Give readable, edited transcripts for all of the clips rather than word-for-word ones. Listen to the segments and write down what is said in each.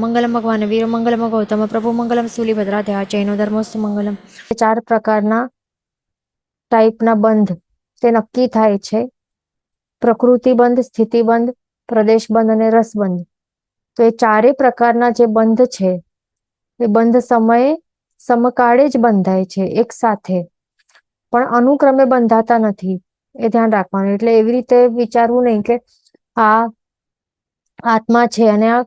મંગલમ ભગવાન વીર મંગલમ ગૌતમ પ્રભુ મંગલમ શૂલિભદ્રાધ્યા જૈનો ધર્મોસ્તુ મંગલમ. 4 પ્રકારના ટાઈપના બંધ તે નક્કી થાય છે: પ્રકૃતિ બંધ, સ્થિતિ બંધ, પ્રદેશ બંધ અને રસબંધ. તો એ 4 પ્રકારના જે બંધ છે એ બંધ સમયે સમકાળે જ બંધાય છે, એક સાથે, પણ અનુક્રમે બંધાતા નથી. એ ધ્યાન રાખવાનું. એટલે એવી રીતે વિચારવું નહીં કે આ આત્મા છે અને આ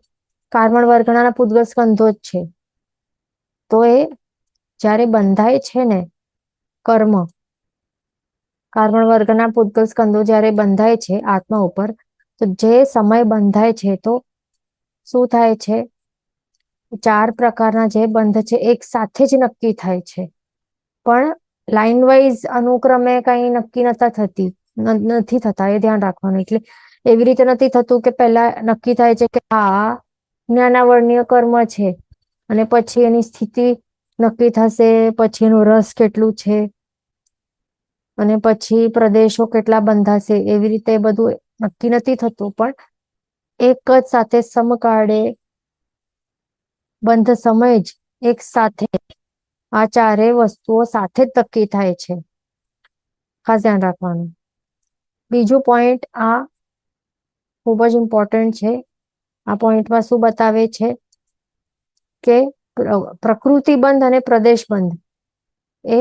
કાર્બન વર્ગના પૂતગલ સ્કંધો જ છે. તો એ જ્યારે બંધાય છે ને, કર્મ કાર્બન વર્ગના પૂતગલ સ્કંદો જ્યારે બંધાય છે આત્મા ઉપર, તો જે સમય બંધાય છે તો શું થાય છે? 4 પ્રકારના જે બંધ છે એક સાથે જ નક્કી થાય છે, પણ લાઈન વાઇઝ અનુક્રમે કઈ નક્કી નથી થતા. એ ધ્યાન રાખવાનું. એટલે એવી રીતે નથી થતું કે પહેલા નક્કી થાય છે કે આ જ્ઞાનાવર્ણ્ય કર્મ છે, અને પછી એની સ્થિતિ નક્કી થશે, પછી એનું રસ કેટલું છે, અને પછી પ્રદેશો કેટલા બંધાશે. એવી રીતે બધું નક્કી નથી થતું, પણ એક જ સાથે સમકાળે બંધ સમય જ એક સાથે આ 4 વસ્તુઓ સાથે જ નક્કી થાય છે. ખાસ ધ્યાન રાખવાનું. બીજું પોઈન્ટ આ ખૂબ જ ઇમ્પોર્ટન્ટ છે. આ પોઈન્ટમાં શું બતાવે છે કે પ્રકૃતિ બંધ અને પ્રદેશ બંધ એ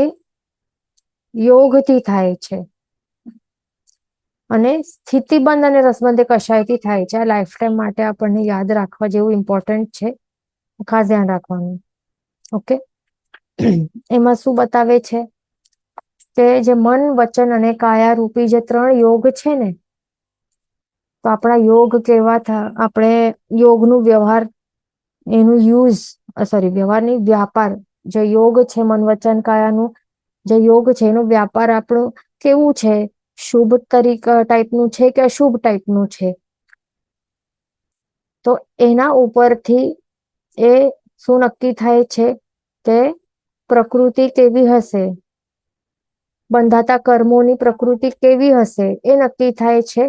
યોગથી થાય છે, અને સ્થિતિબંધ અને રસબંધ એ કશાયથી થાય છે. આ લાઈફ ટાઈમ માટે આપણને યાદ રાખવા જેવું ઇમ્પોર્ટન્ટ છે. ખાસ ધ્યાન રાખવાનું. ઓકે. એમાં શું બતાવે છે કે જે મન, વચન અને કાયા રૂપી જે 3 યોગ છે ને, તો આપણા યોગ કેવા આપણે યોગનું વ્યવહાર, એનું વ્યવહાર નહીં, વ્યાપાર. જે યોગ છે મન, વચન, કાયાનું જે યોગ છે એનો વ્યાપાર આપણું કેવું છે? શુભ ટાઈપનું છે કે અશુભ ટાઈપનું છે? તો એના ઉપરથી એ શું નક્કી થાય છે કે પ્રકૃતિ કેવી હશે, બંધાતા કર્મોની પ્રકૃતિ કેવી હશે એ નક્કી થાય છે.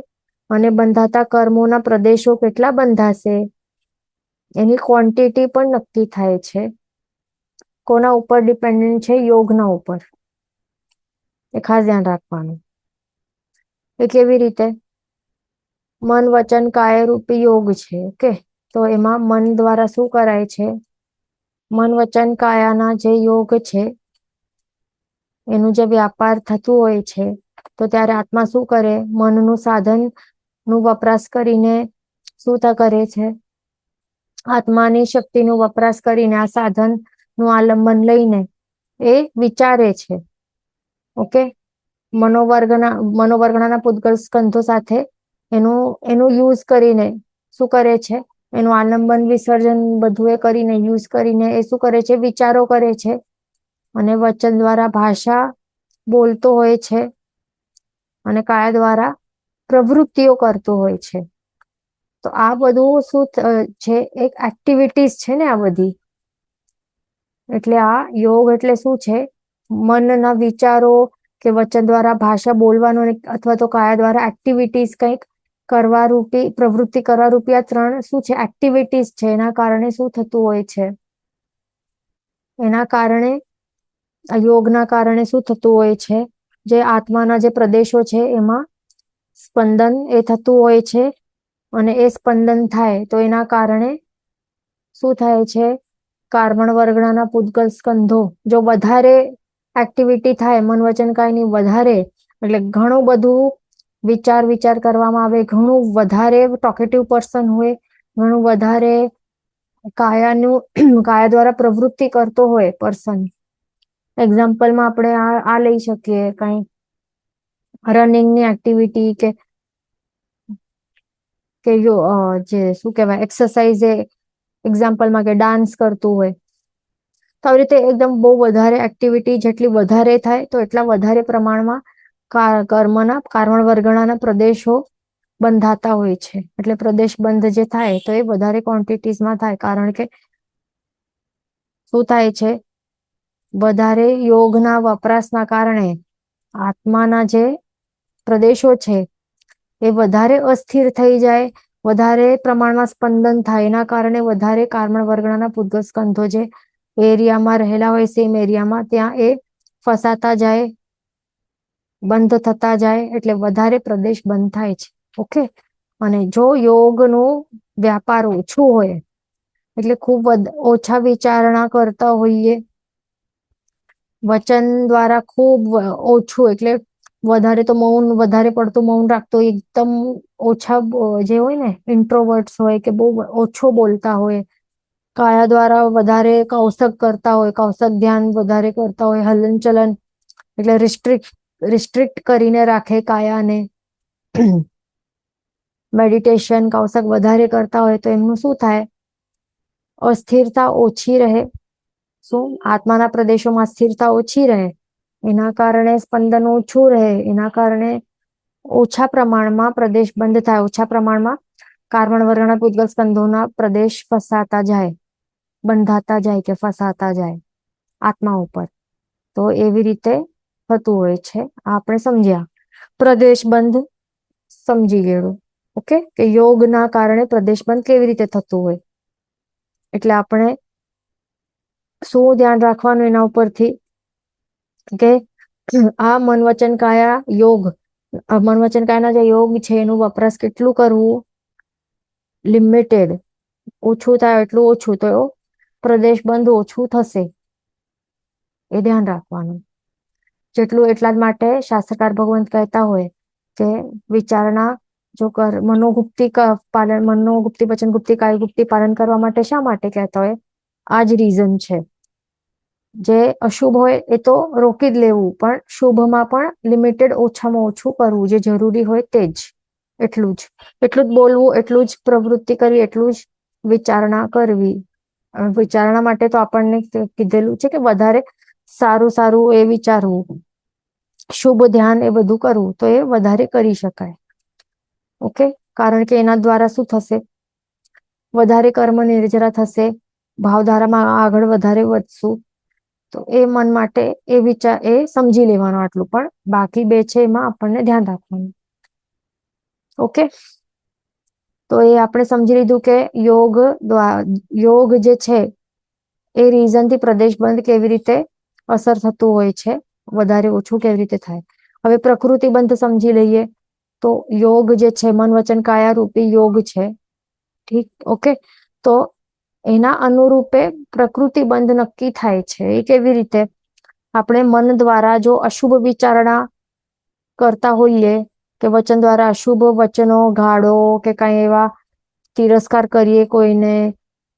અને બંધાતા કર્મોના પ્રદેશો કેટલા બંધાશે એની ક્વોન્ટિટી પણ નક્કી થાય છે. કોના ઉપર ડિપેન્ડન્ટ છે? યોગના ઉપર. એ ખાસ ધ્યાન રાખવાનું. એ કેવી રીતે? મન, વચન, કાય રૂપી યોગ છે. ઓકે. તો એમાં મન દ્વારા શું કરાય છે? મન, વચન, કાયાના જે યોગ છે એનું જે વ્યાપાર થતું હોય છે, તો ત્યારે આત્મા શું કરે? મનનું સાધન નું વપરાશ કરીને શું કરે છે? આત્માની શક્તિનો વપરાશ કરીને આ સાધન નું આલંબન લઈને એ વિચારે છે. ઓકે. મનોવર્ગના પૂતગલ સ્કંધો સાથે એનું યુઝ કરીને શું કરે છે? એનું આલંબન, વિસર્જન બધું એ કરીને યુઝ કરીને એ શું કરે છે? વિચારો કરે છે. અને વચન દ્વારા ભાષા બોલતો હોય છે, અને કાયા દ્વારા પ્રવૃત્તિઓ કરતો હોય છે. તો આ બધું શું છે? એક એક્ટિવિટીઝ છે ને આ બધી. એટલે આ યોગ એટલે શું છે? મનના વિચારો કે વચન દ્વારા ભાષા બોલવાનું, અથવા તો કાયા દ્વારા એક્ટિવિટીઝ કંઈક કરવા રૂપી, પ્રવૃત્તિ કરવા રૂપી આ 3 શું છે? એક્ટિવિટીઝ છે. એના કારણે શું થતું હોય છે? એના કારણે, યોગના કારણે શું થતું હોય છે? જે આત્માના જે પ્રદેશો છે એમાં સ્પંદન એ થતું હોય છે, અને એ સ્પંદન થાય તો એના કારણે શું થાય છે? કાર્બન વર્ગના પૂતગલ સ્કંધો જો વધારે એક્ટિવિટી થાય, મન, વચન, કાયની વધારે, એટલે ઘણું બધું વિચાર કરવામાં આવે, ઘણું વધારે ટોકેટિવ પર્સન હોય, ઘણું વધારે કાયા દ્વારા પ્રવૃત્તિ કરતો હોય પર્સન. એક્ઝામ્પલમાં આપણે આ લઈ શકીએ, કઈ રનિંગની એક્ટિવિટી કે જે શું કહેવાય, એક્સરસાઇઝ, એક્ઝામ્પલમાં કે ડાન્સ કરતું હોય. તો આવી રીતે એકદમ બહુ વધારે એક્ટિવિટી જેટલી વધારે થાય તો એટલા વધારે પ્રમાણમાં કર્મના કાર્બન વર્ગના પ્રદેશો બંધાતા હોય છે. એટલે પ્રદેશ બંધ જે થાય તો એ વધારે ક્વોન્ટિટીઝમાં થાય, કારણ કે શું થાય છે? વધારે યોગના વપરાશના કારણે આત્માના જે પ્રદેશો છે એ વધારે અસ્થિર થઈ જાય, વધારે પ્રમાણમાં સ્પંદન થાય, એના કારણે વધારે કાર્બન વર્ગના પૂતગલ સ્કંધો જે એરિયામાં રહેલા હોય સેમ એરિયામાં ત્યાં એ ફસાતા જાય, બંધ થતા જાય, એટલે વધારે પ્રદેશ બંધ થાય છે. ઓકે. અને જો યોગનું વ્યાપાર ઓછું હોય, એટલે ખૂબ ઓછા વિચારણા કરતા હોઈએ, વચન દ્વારા ખૂબ ઓછું, એટલે વધારે તો મૌન, વધારે પડતું મૌન રાખતો હોય, એકદમ ઓછા જે હોય ને ઇન્ટ્રોવર્ટ્સ હોય કે બહુ ઓછો બોલતા હોય, કાયા દ્વારા વધારે કૌશક કરતા હોય, કૌશક ધ્યાન વધારે કરતા હોય, હલન ચલન એટલે રિસ્ટ્રિક્ટ કરીને રાખે કાયાને, મેડિટેશન કૌશક વધારે કરતા હોય તો એમનું શું થાય? અસ્થિરતા ઓછી રહે. શું? આત્માના પ્રદેશોમાં સ્થિરતા ઓછી રહે, એના કારણે સ્પંદન ઓછું રહે, એના કારણે ઓછા પ્રમાણમાં પ્રદેશ બંધ થાય, ઓછા પ્રમાણમાં કાર્બન વર્ગના પૂતગલ સ્કંધોના પ્રદેશ ફસાતા જાય, બંધાતા જાય કે ફસાતા જાય આત્મા ઉપર. તો એવી રીતે થતું હોય છે. આપણે સમજ્યા પ્રદેશ બંધ, સમજી ગયેલું. ઓકે, કે યોગના કારણે પ્રદેશ બંધ કેવી રીતે થતું હોય. એટલે આપણે શું ધ્યાન રાખવાનું એના ઉપરથી કે આ મન વચન કાયા યોગ, મન વચન કાયાના જે યોગ છે એનું વપરાશ કેટલું કરવું? લિમિટેડ. ઓછું થાય એટલું ઓછું, તો પ્રદેશ બંધ ઓછું થશે, એ ધ્યાન રાખવાનું. જેટલું એટલા જ માટે શાસ્ત્રકાર ભગવંત કહેતા હોય કે વિચારણા જો કર, મનોગુપ્તિ પાલન, મનોગુપ્તિ વચન ગુપ્તિ કાય ગુપ્તિ પાલન કરવા માટે શા માટે કહેતા હોય? આ જ રીઝન છે. જે અશુભ હોય એ તો રોકી જ લેવું, પણ શુભમાં પણ લિમિટેડ, ઓછામાં ઓછું કરવું, જે જરૂરી હોય તે જ, એટલું જ બોલવું, એટલું જ પ્રવૃત્તિ કરવી, એટલું જ વિચારણા કરવી. વિચારણા માટે તો આપણને કીધેલું છે કે વધારે સારું સારું એ વિચારવું, શુભ ધ્યાન એ બધું કરવું, તો એ વધારે કરી શકાય. ઓકે. કારણ કે એના દ્વારા શું થશે? વધારે કર્મ નિર્જરા થશે, ભાવધારામાં આગળ વધારે વધશું. તો એ મન માટે એ વિચાર એ સમજી લેવાનું આટલું, પણ બાકી બે છે એમાં આપણને ધ્યાન રાખવાનું. ઓકે. તો એ આપણે સમજી લીધું કે યોગ જે છે એ રીઝનથી પ્રદેશ બંધ કેવી રીતે અસર થતું હોય છે, વધારે ઓછું કેવી રીતે થાય. હવે પ્રકૃતિ બંધ સમજી લઈએ. તો યોગ જે છે મન વચન કાયા રૂપી યોગ છે. ઠીક. ઓકે. તો એના અનુરૂપે પ્રકૃતિ બંધ નક્કી થાય છે. એ કેવી રીતે? આપણે મન દ્વારા જો અશુભ વિચારણા કરતા હોઈએ, કે વચન દ્વારા અશુભ વચનો, ગાળો કે કઈ એવા તિરસ્કાર કરીએ, કોઈને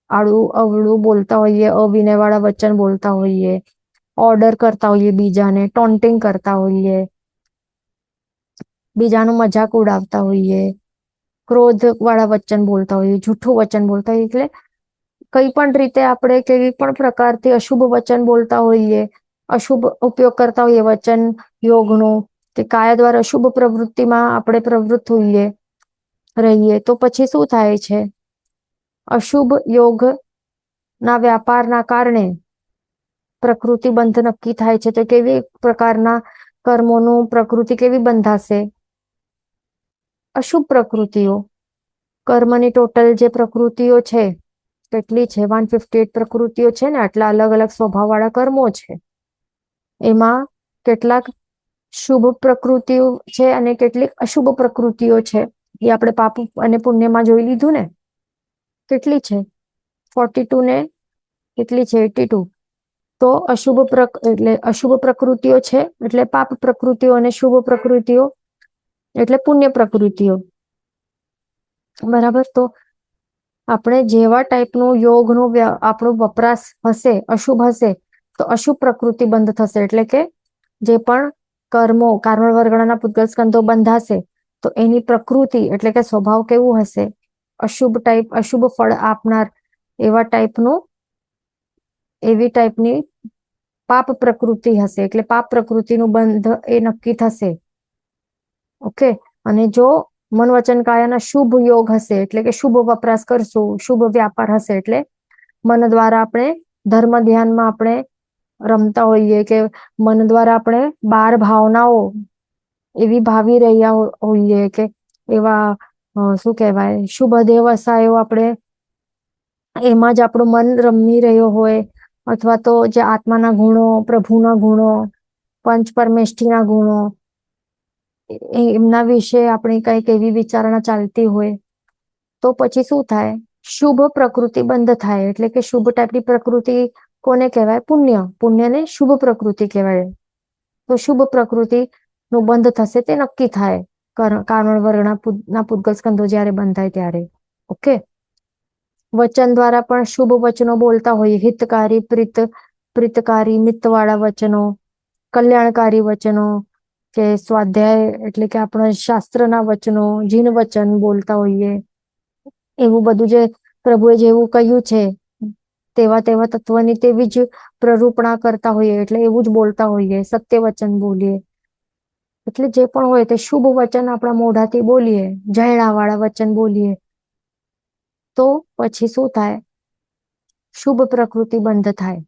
આડું અવળું બોલતા હોઈએ, અવિનય વાળા વચન બોલતા હોઈએ, ઓર્ડર કરતા હોઈએ બીજાને, ટોન્ટિંગ કરતા હોઈએ, બીજાનું મજાક ઉડાવતા હોઈએ, ક્રોધ વાળા વચન બોલતા હોઈએ, જૂઠું વચન બોલતા હોઈએ, એટલે કઈ પણ રીતે આપણે કેવી પણ પ્રકારથી અશુભ વચન બોલતા હોઈએ, અશુભ ઉપયોગ કરતા હોઈએ વચન યોગનો, કે કાયા દ્વારા અશુભ પ્રવૃત્તિમાં આપણે પ્રવૃત્ત હોઈએ, રહીએ, તો પછી શું થાય છે? અશુભ યોગ ના વ્યાપારના કારણે પ્રકૃતિ બંધ નક્કી થાય છે. તો કેવી પ્રકારના કર્મોનું પ્રકૃતિ કેવી બંધાશે? અશુભ પ્રકૃતિઓ. કર્મની ટોટલ જે પ્રકૃતિઓ છે કેટલી છે? 158 પ્રકૃતિઓ છે ને, આટલા અલગ અલગ સ્વભાવવાળા કર્મો છે. એમાં કેટલાક શુભ પ્રકૃતિઓ છે અને કેટલીક અશુભ પ્રકૃતિઓ છે. એ આપણે પાપ અને પુણ્યમાં જોઈ લીધું ને. કેટલી છે? 42 ને કેટલી છે? 82. તો એટલે અશુભ પ્રકૃતિઓ છે એટલે પાપ પ્રકૃતિઓ, અને શુભ પ્રકૃતિઓ એટલે પુણ્ય પ્રકૃતિઓ. બરાબર. તો આપણે જેવા ટાઈપનું યોગનો આપણો વપરાશ હશે, અશુભ હશે, તો અશુભ પ્રકૃતિ બંધ થશે. એટલે કે જે પણ કર્મો, કાર્બન વર્ગના પૂતગલ સ્કંધો બંધાશે, તો એની પ્રકૃતિ એટલે કે સ્વભાવ કેવું હશે? અશુભ ટાઈપ, અશુભ ફળ આપનાર એવા ટાઈપનું, એવી ટાઈપની પાપ પ્રકૃતિ હશે. એટલે પાપ પ્રકૃતિનું બંધ એ નક્કી થશે. ઓકે. અને જો મન વચન કાયાના શુભ યોગ હશે, એટલે કે શુભ વપરાશ કરશું, શુભ વ્યાપાર હશે, એટલે મન દ્વારા આપણે ધર્મ ધ્યાનમાં આપણે રમતા હોઈએ, કે મન દ્વારા આપણે 12 ભાવનાઓ એવી ભાવી રહ્યા હોઈએ, કે એવા શું કહેવાય, શુભ દેવસાયો આપણે એમાં જ આપણું મન રમી રહ્યો હોય, અથવા તો જે આત્માના ગુણો, પ્રભુના ગુણો, પંચ પરમેષ્ઠીના ગુણો, એમના વિશે આપણી કઈક એવી વિચારણા ચાલતી હોય, તો પછી શું થાય, શુભ પ્રકૃતિ બંધ થાય. એટલે કે શુભ ટાઈપની પ્રકૃતિ કોને કહેવાય? પુણ્ય. પુણ્યને શુભ પ્રકૃતિ કહેવાય. તો શુભ પ્રકૃતિ નું બંધ થશે તે નક્કી થાય કારણ વર્ગના પૂતગલ સ્કંદો જ્યારે બંધાય ત્યારે. ઓકે. વચન દ્વારા પણ શુભ વચનો બોલતા હોઈએ, હિતકારી, પ્રીતકારી, મિત્તવાળા વચનો, કલ્યાણકારી વચનો, કે સ્વાધ્યાય એટલે કે આપણા શાસ્ત્રના વચનો, જીન વચન બોલતા હોઈએ. એવું બધું જે પ્રભુએ જેવું કહ્યું છે તેવા તેવા તત્વની તેવી જ પ્રરૂપણા કરતા હોઈએ, એટલે એવું જ બોલતા હોઈએ, સત્ય વચન બોલીએ. એટલે જે પણ હોય તે શુભ વચન આપણા મોઢાથી બોલીએ, જયણાવાળા વચન બોલીએ, તો પછી શું થાય? શુભ પ્રકૃતિ બંધ થાય.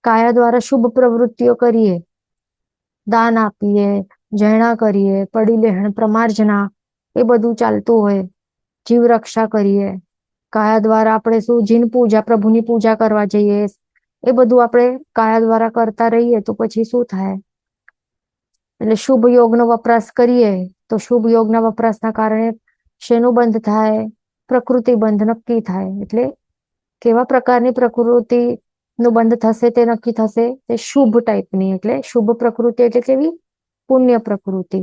કાયા દ્વારા શુભ પ્રવૃત્તિઓ કરીએ, દાન આપીએ, જયણા કરીએ, પડી લેહણ પ્રમાર્જના, એ બધું ચાલતું હોય, જીવ રક્ષા કરીએ. કાયા દ્વારા આપણે શું, જીન પૂજા, પ્રભુની પૂજા કરવા જઈએ, એ બધું આપણે કાયા દ્વારા કરતા રહીએ, તો પછી શું થાય? એટલે શુભ યોગનો વપરાશ કરીએ, તો શુભ યોગના વપરાશના કારણે શેનું બંધ થાય? પ્રકૃતિ બંધ નક્કી થાય. એટલે કેવા પ્રકારની પ્રકૃતિ નું બંધ થશે તે નક્કી થશે? તે શુભ ટાઈપની. એટલે શુભ પ્રકૃતિ એટલે કેવી? પુણ્ય પ્રકૃતિ.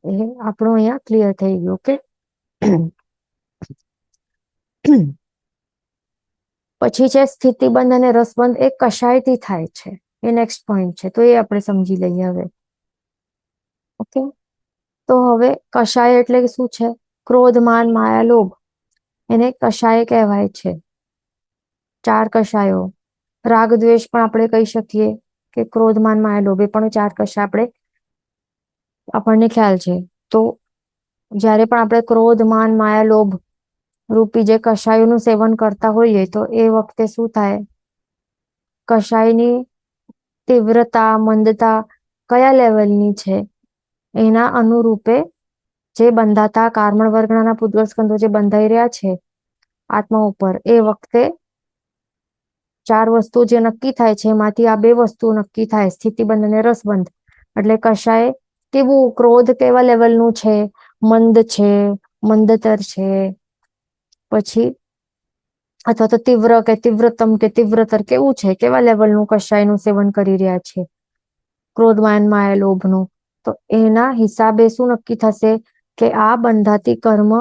એ આપણું અહીંયા ક્લિયર થઈ ગયું. ઓકે. પછી છે સ્થિતિબંધ અને રસબંધ. એ કશાયથી થાય છે. એ નેક્સ્ટ પોઈન્ટ છે, તો એ આપણે સમજી લઈએ હવે. ઓકે. તો હવે કશાય એટલે શું છે? ક્રોધ, માન, માયા, લોભ, એને કશાય કહેવાય છે. 4 કશાયો. રાગ દ્વેષ પણ આપણે કહી શકીએ કે ક્રોધ, માન, માયા, લોભ, એ પણ 4 કશાય આપણને ખ્યાલ છે. તો જ્યારે પણ આપણે ક્રોધ, માન, માયા, લોભ રૂપી જે કશાયોનું સેવન કરતા હોઈએ, તો એ વખતે શું થાય? કશાયની તીવ્રતા, મંદતા કયા લેવલની છે એના અનુરૂપે જે બંધાતા કાર્મણ વર્ગના પૂતગલ સ્કંદો જે બંધાઈ રહ્યા છે આત્મા ઉપર, એ વખતે 4 વસ્તુ જે નક્કી થાય છે એમાંથી આ 2 વસ્તુ નક્કી થાય, સ્થિતિબંધ અને રસબંધ. એટલે કશાય કેવું, ક્રોધ કેવા લેવલનું છે, મંદ છે, મંદતર છે, પછી અથવા તો તીવ્ર કે તીવ્રતમ કે તીવ્રતર કેવું છે, કેવા લેવલનું કશાયનું સેવન કરી રહ્યા છે, ક્રોધ, માન, માયા, લોભનું. તો એના હિસાબે શું નક્કી થશે કે આ બંધાતી કર્મ,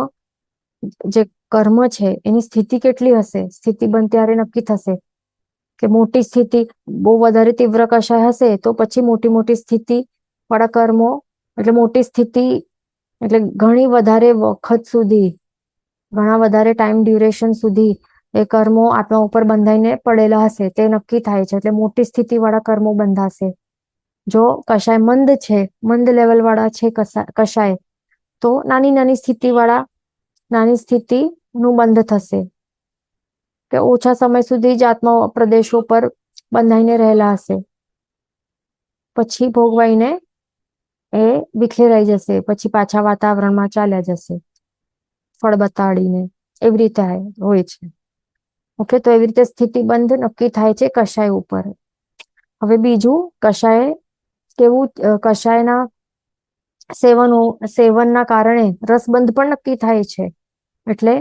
જે કર્મ છે એની સ્થિતિ કેટલી હશે? સ્થિતિબંધ ત્યારે નક્કી થશે કે મોટી સ્થિતિ, બહુ વધારે તીવ્ર કશાય હશે તો પછી મોટી મોટી સ્થિતિ વાળા કર્મો, એટલે મોટી સ્થિતિ એટલે ઘણી વધારે વખત સુધી, ઘણા વધારે ટાઈમ ડ્યુરેશન સુધી એ કર્મો આત્મા ઉપર બંધાઈને પડેલા હશે, તે નક્કી થાય છે. એટલે મોટી સ્થિતિ વાળા કર્મો બંધાશે. જો કશાય મંદ છે, મંદ લેવલ વાળા છે કશાય, તો નાની નાની સ્થિતિ વાળા, નાની સ્થિતિ નું બંધ થશે, કે ઓછા સમય સુધી જ આત્મા પ્રદેશો પર બંધાઈને રહેલા હશે, પછી ભોગવાઈને એ વિખેરાઈ જશે, પછી પાછા વાતાવરણમાં ચાલ્યા જશે ફળ બતાડીને. એવી રીતે હોય છે. ઓકે. તો એવી રીતે સ્થિતિબંધ નક્કી થાય છે કશાય ઉપર. હવે બીજું, કશાય કેવું, કશાયના સેવનના કારણે રસબંધ પણ નક્કી થાય છે. એટલે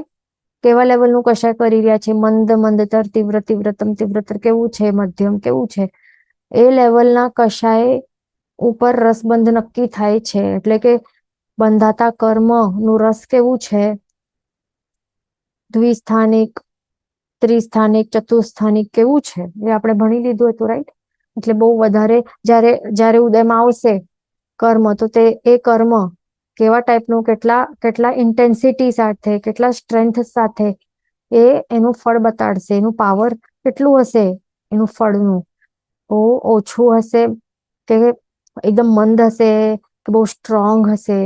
કેવા લેવલનું કશાય કરી રહ્યા છે, મંદ, મંદતર, તીવ્ર, તીવ્રતમ, તીવ્રતર કેવું છે, મધ્યમ કેવું છે, એ લેવલના કશાય ઉપર રસબંધ નક્કી થાય છે. એટલે કે બંધાતા કર્મ નું રસ કેવું છે, દ્વિસ્થાનિક, ત્રિસ્થાનિક, ચતુસ્થાનિક કેવું છે, એ આપણે ભણી લીધું હતું, રાઈટ? એટલે બહુ વધારે જ્યારે ઉદયમાં આવશે કર્મ, તો તે એ કર્મ કેવા ટાઈપનું, કેટલા ઇન્ટેન્સિટી સાથે, કેટલા સ્ટ્રેન્થ સાથે એ એનું ફળ બતાડશે, એનું પાવર કેટલું હશે એનું ફળનું. બહુ ઓછું હશે કે એકદમ મંદ હશે, કે બહુ સ્ટ્રોંગ હશે,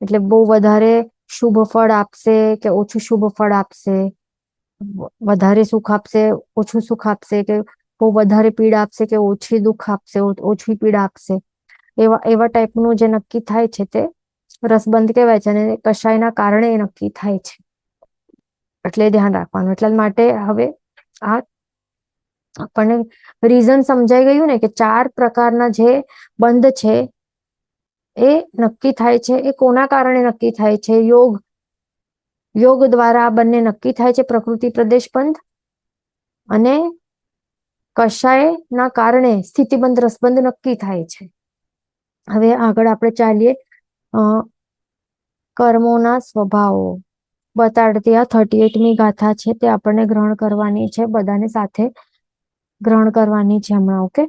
એટલે બહુ વધારે શુભ ફળ આપશે કે ઓછું શુભ ફળ આપશે, વધારે સુખ આપશે, ઓછું સુખ આપશે, કે બહુ વધારે પીડા આપશે કે ઓછી દુઃખ આપશે, ઓછી પીડા આપશે, એવા ટાઈપનું જે નક્કી થાય છે તે રસબંધ કહેવાય છે અને કશાયના કારણે એ નક્કી થાય છે, એટલે ધ્યાન રાખવાનું. એટલા માટે હવે આ આપણને રીઝન સમજાઈ ગયું ને, કે 4 પ્રકારના જે બંધ છે એ નક્કી થાય છે. એ કોના કારણે નક્કી થાય છે? યોગ દ્વારા આ બંને નક્કી થાય છે, પ્રકૃતિ પ્રદેશ બંધ અને કશાયના કારણે સ્થિતિબંધ રસબંધ નક્કી થાય છે. હવે આગળ આપણે ચાલીએ. કર્મોના સ્વભાવો બતાડતી આ 38મી ગાથા છે, તે આપણને ગ્રહણ કરવાની છે, બધાને સાથે ગ્રહણ કરવાની છે હમણાં. ઓકે.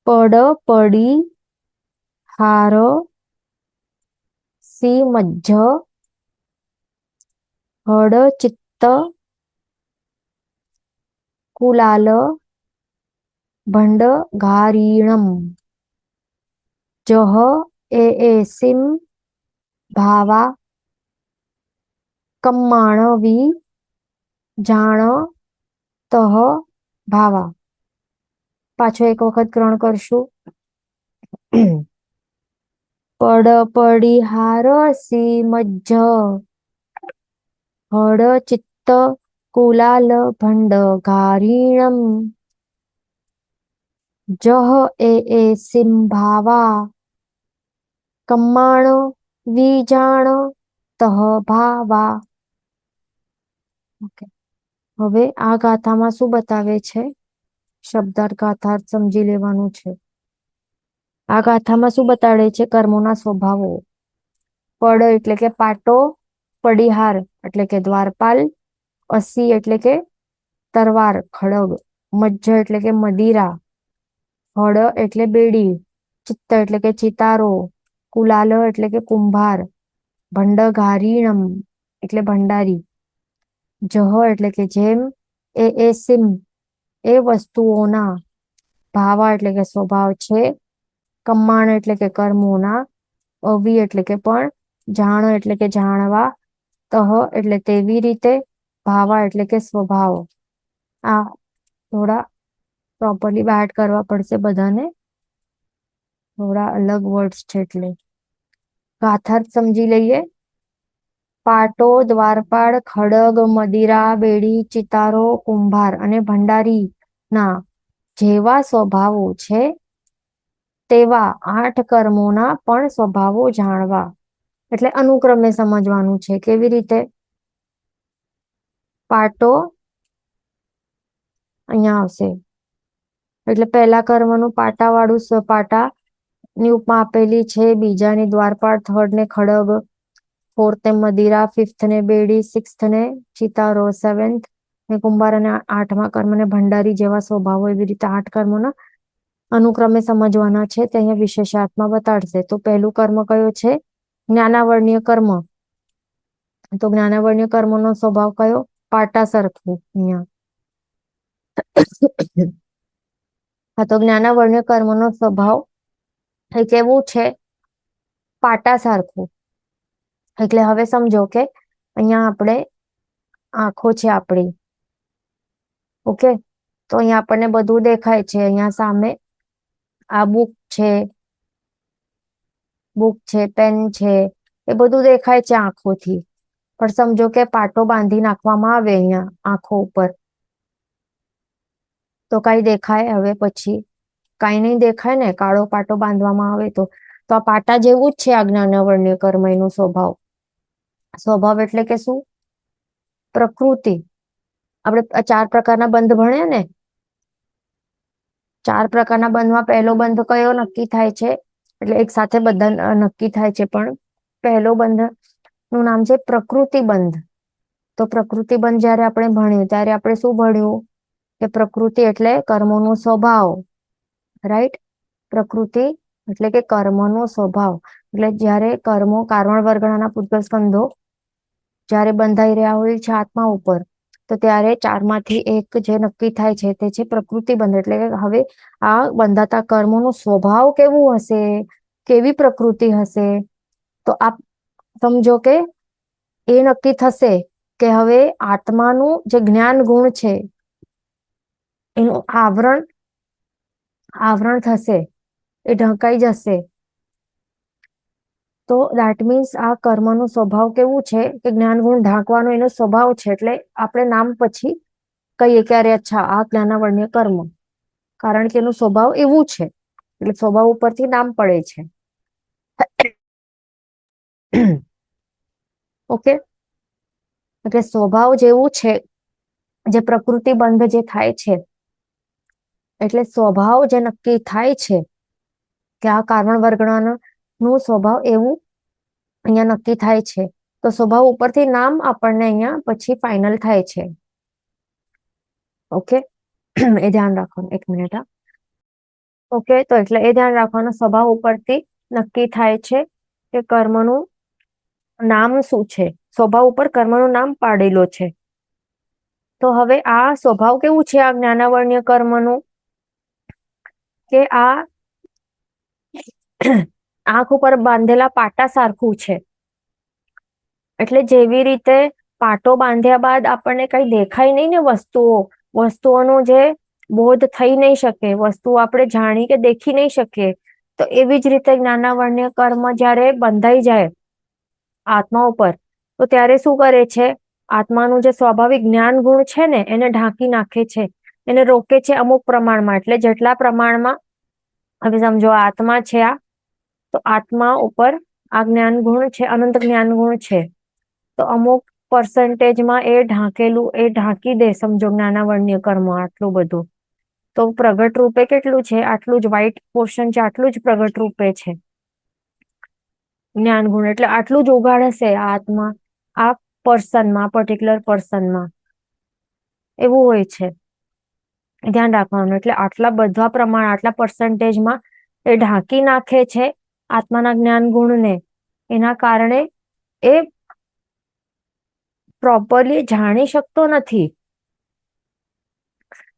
પડ પડી હાર સી મજ્જ હડ ચિત્ત કુલાલ ભંડ ઘારીણમ જહ એસિમ ભાવા કમ્માણ વી જાણ તહ ભાવા. પાછો એક વખત ગ્રહણ કરશું. પડ પડી હાર સી મજ્જ હડ ચિત્ત કુલાલ ભંડ ઘારીણમ જહ એસિમ ભાવા કમ્માણ વીજાણ તહ ભાવા. ઓકે. હવે આ ગાથામાં શું બતાવે છે? શબ્દાર્થ ગાથાર્થ સમજી લેવાનું છે. આ ગાથામાં શું બતાડે છે? કર્મોના સ્વભાવો. પડ એટલે કે પાટો, પડિહાર એટલે કે દ્વારપાલ, અસી એટલે કે તરવાર ખડગ, મજ્જ એટલે કે મદિરા, હળ એટલે બેડી, ચિત્ત એટલે કે ચિતારો, કુલાલ એટલે કે કુંભાર, ભંડઘારીણમ એટલે ભંડારી, જહ એટલે કે જેમ, એસિમ એ વસ્તુઓના, ભાવા એટલે કે સ્વભાવ છે, કમ્માણ એટલે કે કર્મોના, અવી એટલે કે પણ, જાણ એટલે કે જાણવા, તહ એટલે તેવી રીતે, ભાવા એટલે કે સ્વભાવ. આ થોડા પ્રોપરલી બાદ કરવા પડશે બધાને, થોડા અલગ વર્ડ્સ છે એટલે. ગાથાર્થ સમજી લઈએ. પાટો, દ્વારપાળ, ખડગ, મદિરા, બેડી, ચિતારો, કુંભાર અને ભંડારી ના જેવા સ્વભાવો છે, તેવા 8 કર્મોના પણ સ્વભાવો જાણવા. એટલે અનુક્રમે સમજવાનું છે. કેવી રીતે? પાટો અહીંયા આવશે, એટલે પહેલા કર્મનું પાટાવાળું પાટા ની ઉપમા આપેલી છે, બીજાની દ્વારપાળ, થર્ડ ને ખડગ, ફોર્થ ને મદિરા, ફિફ્થ ને બેડી, સિક્સ્થ ને ચિતારો, સેવન્થ ને કુંભાર અને 8મા કર્મને ભંડારી જેવા સ્વભાવો. એવી રીતે 8 કર્મોના અનુક્રમે સમજવાના છે, તે અહીંયા વિશેષાર્થમાં બતાડશે. તો પહેલું કર્મ કયો છે? જ્ઞાનાવર્ણ્ય કર્મ. તો જ્ઞાનાવર્ણ્ય કર્મનો સ્વભાવ કયો? પાટા સરખું. અહીંયા હા, તો જ્ઞાનાવર્ણ્ય કર્મનો સ્વભાવ એ કેવું છે? પાટા સરખું. એટલે હવે સમજો કે અહીંયા આપણે આંખો છે આપણી, ઓકે, તો અહીંયા આપણને બધું દેખાય છે. અહીંયા સામે આ બુક છે, પેન છે, એ બધું દેખાય છે આંખોથી. પણ સમજો કે પાટો બાંધી નાખવામાં આવે અહીંયા આંખો ઉપર, તો કઈ દેખાય? હવે પછી કઈ નહીં દેખાય ને, કાળો પાટો બાંધવામાં આવે તો. આ પાટા જેવું જ છે આ જ્ઞાનાવર્ણ્ય કર્મ, એનો સ્વભાવ. સ્વભાવ એટલે કે શું? પ્રકૃતિ. આપણે 4 પ્રકારના બંધ ભણ્યા ને, 4 પ્રકારના બંધમાં પહેલો બંધ કયો નક્કી થાય છે? એટલે એક સાથે બધા નક્કી થાય છે, પણ પહેલો બંધ નું નામ છે પ્રકૃતિ બંધ. તો પ્રકૃતિ બંધ જયારે આપણે ભણ્યું ત્યારે આપણે શું ભણ્યું? કે પ્રકૃતિ એટલે કર્મોનો સ્વભાવ, રાઈટ? પ્રકૃતિ એટલે કે કર્મનો સ્વભાવ. એટલે જ્યારે કર્મો કારણ વર્ગણાના પૂતગલ સ્કંધો જ્યારે બંધાઈ રહ્યા હોય છે આત્મા ઉપર, તો ત્યારે 4માંથી એક જે નક્કી થાય છે તે છે પ્રકૃતિ બંધ. એટલે કે હવે આ બંધાતા કર્મોનો સ્વભાવ કેવું હશે? કેવી પ્રકૃતિ હશે? તો આપ સમજો કે એ નક્કી થશે કે હવે આત્માનું જે જ્ઞાન ગુણ છે એનું આવરણ થશે, એ ઢંકાઈ જશે. તો દેટ મીન્સ આ કર્મનો સ્વભાવ કેવું છે કે જ્ઞાન ગુણ ઢાંકવાનો એનો સ્વભાવ છે. એટલે આપણે નામ પછી કહીએ કે અરે અચ્છા આ જ્ઞાનાવર્ણ્ય કર્મ, કારણ કે એનું સ્વભાવ એવું છે. એટલે સ્વભાવ ઉપરથી નામ પડે છે. ઓકે, એટલે સ્વભાવ જેવું છે, જે પ્રકૃતિ બંધ જે થાય છે, એટલે સ્વભાવ જે નક્કી થાય છે કે આ કારણ વર્ગણાનું સ્વભાવ એવું અહીંયા નક્કી થાય છે. તો સ્વભાવ ઉપરથી નામ આપણને અહીંયા પછી ફાઇનલ થાય છે. ઓકે, એ ધ્યાન રાખવાનું. એક મિનિટ. ઓકે, તો એટલે એ ધ્યાન રાખવાનું, સ્વભાવ ઉપરથી નક્કી થાય છે કે કર્મનું નામ શું છે. સ્વભાવ ઉપર કર્મનું નામ પાડેલો છે. તો હવે આ સ્વભાવ કેવું છે આ જ્ઞાનાવર્ણ્ય કર્મનું, કે આ આંખ ઉપર બાંધેલા પાટા સારખું છે. એટલે જેવી રીતે પાટો બાંધ્યા બાદ આપણને કઈ દેખાય નહીં ને, વસ્તુઓનો જે બોધ થઈ નહીં શકે, વસ્તુ આપણે જાણી કે દેખી નહીં શકીએ, તો એવી જ રીતે જ્ઞાનાવર્ણ્ય કર્મ જ્યારે બંધાઈ જાય આત્મા ઉપર, તો ત્યારે શું કરે છે, આત્માનું જે સ્વાભાવિક જ્ઞાન ગુણ છે ને એને ઢાંકી નાખે છે, એને રોકે છે અમુક પ્રમાણમાં. એટલે જેટલા પ્રમાણમાં, હવે સમજો આત્મા છે આ, તો આત્મા ઉપર આ જ્ઞાન ગુણ છે, અનંત જ્ઞાન ગુણ છે, તો અમુક પર્સન્ટેજમાં એ ઢાંકેલું, એ ઢાંકી દે. સમજો જ્ઞાનાવર્ણ્ય કર્મ આટલું બધું, તો પ્રગટ રૂપે કેટલું છે, આટલું જ વ્હાઈટ પોર્શન છે, આટલું જ પ્રગટ રૂપે છે જ્ઞાન ગુણ. એટલે આટલું જ ઉગાડ હશે આ આત્મા આ પર્સનમાં, પર્ટિક્યુલર પર્સનમાં. એવું હોય છે, ધ્યાન રાખવાનું. એટલે આટલા બધા પ્રમાણ, આટલા પર્સન્ટેજમાં એ ઢાંકી નાખે છે આત્માના જ્ઞાન ગુણને. એના કારણે એ પ્રોપરલી જાણી શકતો નથી.